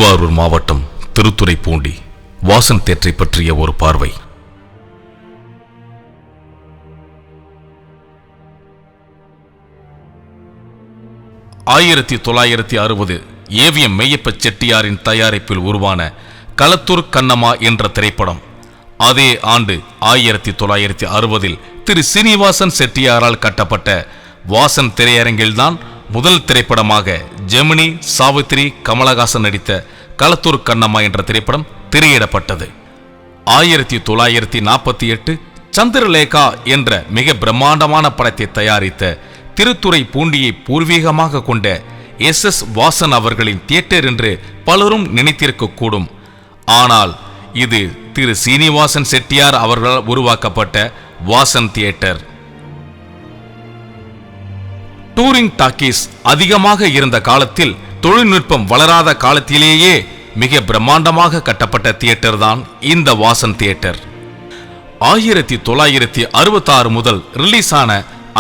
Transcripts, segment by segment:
திருவாரூர் மாவட்டம் திருத்துறைப்பூண்டி வாசன் தியேட்டரை பற்றிய ஒரு பார்வை. ஏவிஎம் மெய்யப்ப செட்டியாரின் தயாரிப்பில் உருவான களத்தூர் கண்ணம்மா என்ற திரைப்படம் அதே ஆண்டு 1960 திரு சீனிவாசன் செட்டியாரால் கட்டப்பட்ட வாசன் திரையரங்கில்தான் முதல் திரைப்படமாக ஜெமினி, சாவித்திரி, கமலஹாசன் நடித்த களத்தூர் கண்ணம்மா என்ற திரைப்படம் திரையிடப்பட்டது. 1948 சந்திரலேகா என்ற மிக பிரம்மாண்டமான படத்தை தயாரித்த திருத்துறைப்பூண்டியை பூர்வீகமாக கொண்ட SS வாசன் அவர்களின் தியேட்டர் என்று பலரும் நினைத்திருக்க கூடும். ஆனால் இது திரு சீனிவாசன் செட்டியார் அவர்களால் உருவாக்கப்பட்ட வாசன் தியேட்டர். டூரிங் டாக்கீஸ் அதிகமாக இருந்த காலத்தில், தொழில்நுட்பம் வளராத காலத்திலேயே மிக பிரம்மாண்டமாக கட்டப்பட்ட தியேட்டர் தான் இந்த வாசன் தியேட்டர். 1966 முதல் ரிலீஸ் ஆன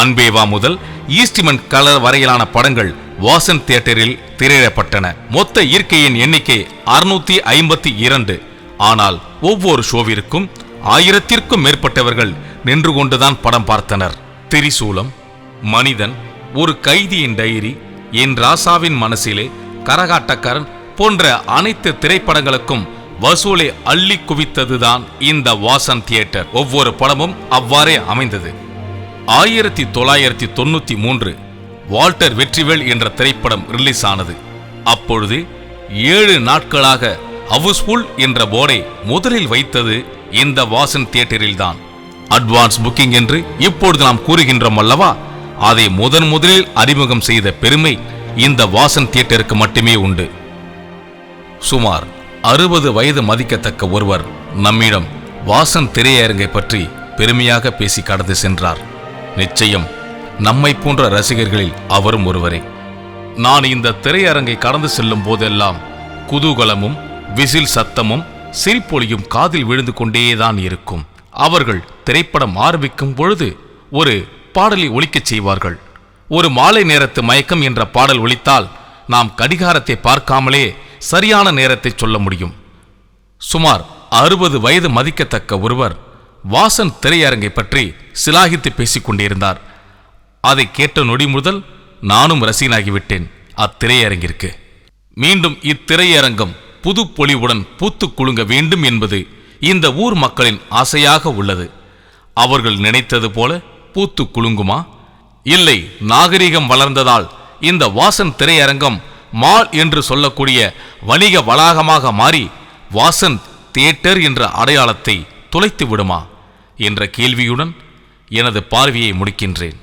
அன்பேவா முதல் ஈஸ்ட்மன் கலர் வரையிலான படங்கள் வாசன் தியேட்டரில் திரையிடப்பட்டன. மொத்த இருக்கையின் எண்ணிக்கை 652. ஆனால் ஒவ்வொரு ஷோவிற்கும் 1000க்கும் மேற்பட்டவர்கள் நின்று கொண்டுதான் படம் பார்த்தனர். திரிசூலம், மனிதன், ஒரு கைதியின் டைரி, என் ராசாவின் மனசிலே, கரகாட்டக்காரன் போன்ற அனைத்து திரைப்படங்களுக்கும் வசூலை அள்ளி குவித்ததுதான் இந்த வாசன் தியேட்டர். ஒவ்வொரு படமும் அவ்வாறே அமைந்தது. 1993 வால்டர் வெற்றிவேல் என்ற திரைப்படம் ரிலீஸ் ஆனது. அப்பொழுது 7 நாட்களாக ஹவுஸ்ஃபுல் என்ற போர்டை முதலில் வைத்தது இந்த வாசன் தியேட்டரில்தான். அட்வான்ஸ் புக்கிங் என்று இப்பொழுது நாம் கூறுகின்றோம் அல்லவா, அதை முதலில் அறிமுகம் செய்த பெருமை இந்த வாசன் தியேட்டருக்கு மட்டுமே உண்டு. சுமார் 60 வயது மதிக்கத்தக்க ஒருவர் நம்மிடம் வாசன் திரையரங்கை பற்றி பெருமையாக பேசி கடந்து சென்றார். நிச்சயம் நம்மை போன்ற ரசிகர்களில் அவரும் ஒருவரே. நான் இந்த திரையரங்கை கடந்து செல்லும் போதெல்லாம் குதூகலமும் விசில் சத்தமும் சிரிப்பொலியும் காதில் விழுந்து கொண்டேதான் இருக்கும். அவர்கள் திரைப்படம் ஆரம்பிக்கும் பொழுது ஒரு பாடலை ஒலிக்கச் செய்வார்கள். ஒரு மாலை நேரத்து மயக்கம் என்ற பாடல் ஒலித்தால் நாம் கடிகாரத்தை பார்க்காமலே சரியான நேரத்தை சொல்ல முடியும். சுமார் 60 வயது மதிக்கத்தக்க ஒருவர் வாசன் திரையரங்கை பற்றி சிலாகித்து பேசிக் கொண்டிருந்தார். அதை கேட்ட நொடி முதல் நானும் ரசிகனாகிவிட்டேன் அத்திரையரங்கிற்கு. மீண்டும் இத்திரையரங்கம் புது பொலிவுடன் பூத்து குலுங்க வேண்டும் என்பது இந்த ஊர் மக்களின் ஆசையாக உள்ளது. அவர்கள் நினைத்தது போல பூத்து குலுங்குமா? இல்லை, நாகரிகம் வளர்ந்ததால் இந்த வாசன் திரையரங்கம் மால் என்று சொல்லக்கூடிய வணிக வளாகமாக மாறி வாசன் தியேட்டர் என்ற அடையாளத்தை தொலைத்து விடுமா என்ற கேள்வியுடன் எனது பார்வையை முடிக்கின்றேன்.